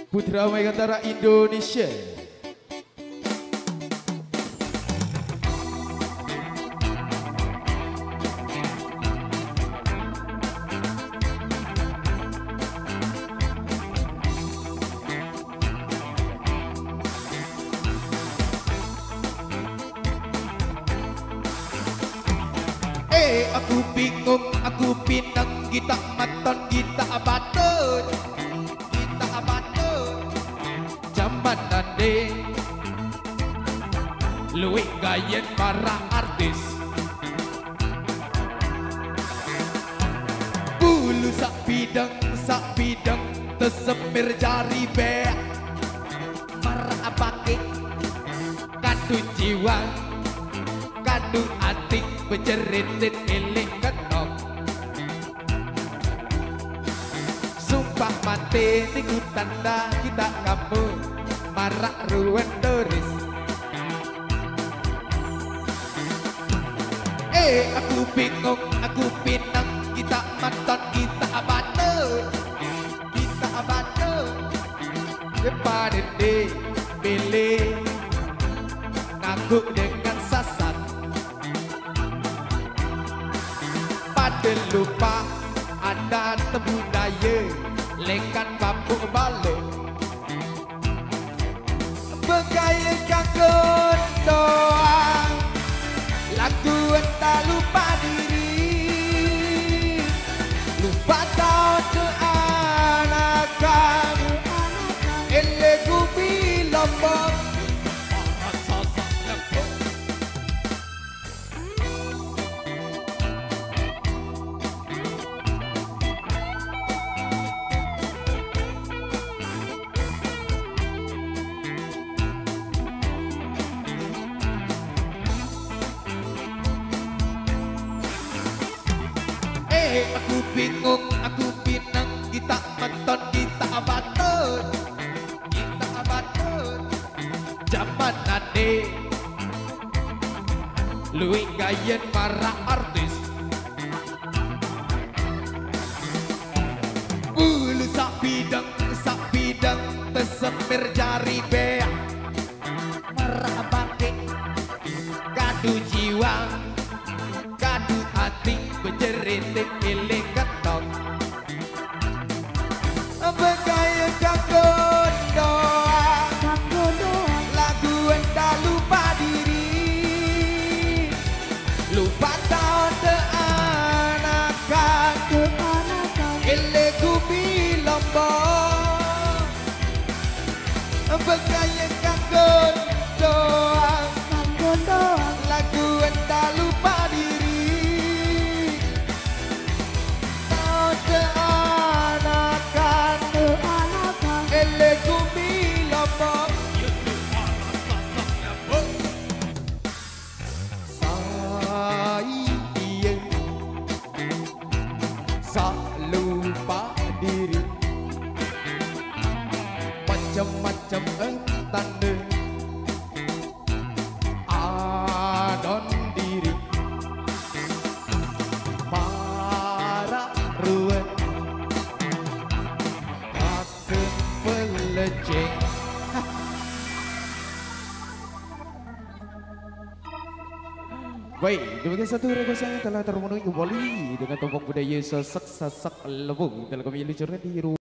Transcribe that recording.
Putra Megantara Indonesia. Aku bingung, aku pinang, kita maton, kita abatut, zaman nande, luwih gayen para artis. Bulu sak bidang, tesemir jari beak, para apake, kandung jiwa, kandung atik, beceritin eling ketok. Sumpah mati niku tanda kita kamu marak ruwen turis. Aku bingung, aku pinang, kita maton, kita abadut, depan ini pilih ngaku dengan sasat. Lupa ada budaya lekan bapuk balik begaya kangen doang lagu entah lupa diri lupa tahu ke anakan elegu bilombok. Aku bingung, aku pinang, kita maton, kita abatut, zaman nade, luwih gayen para artis. Bulu sak bidang, tesemir jari beak, para abake, kadu jiwa, kadu hati, beceritik eling ketok. Begaya kangen doang, lagu entah lupa diri, lupa tahun de anakan, elegu bilombok. Begaya kangen doang, lagu entah lupa diri. Lupa diri macam-macam tanda adon diri para ruwen akan pelecing. Baik, demikian satu request yang telah terpenuhi kembali dengan tombak budaya sasak lembung dalam kami lucurkan di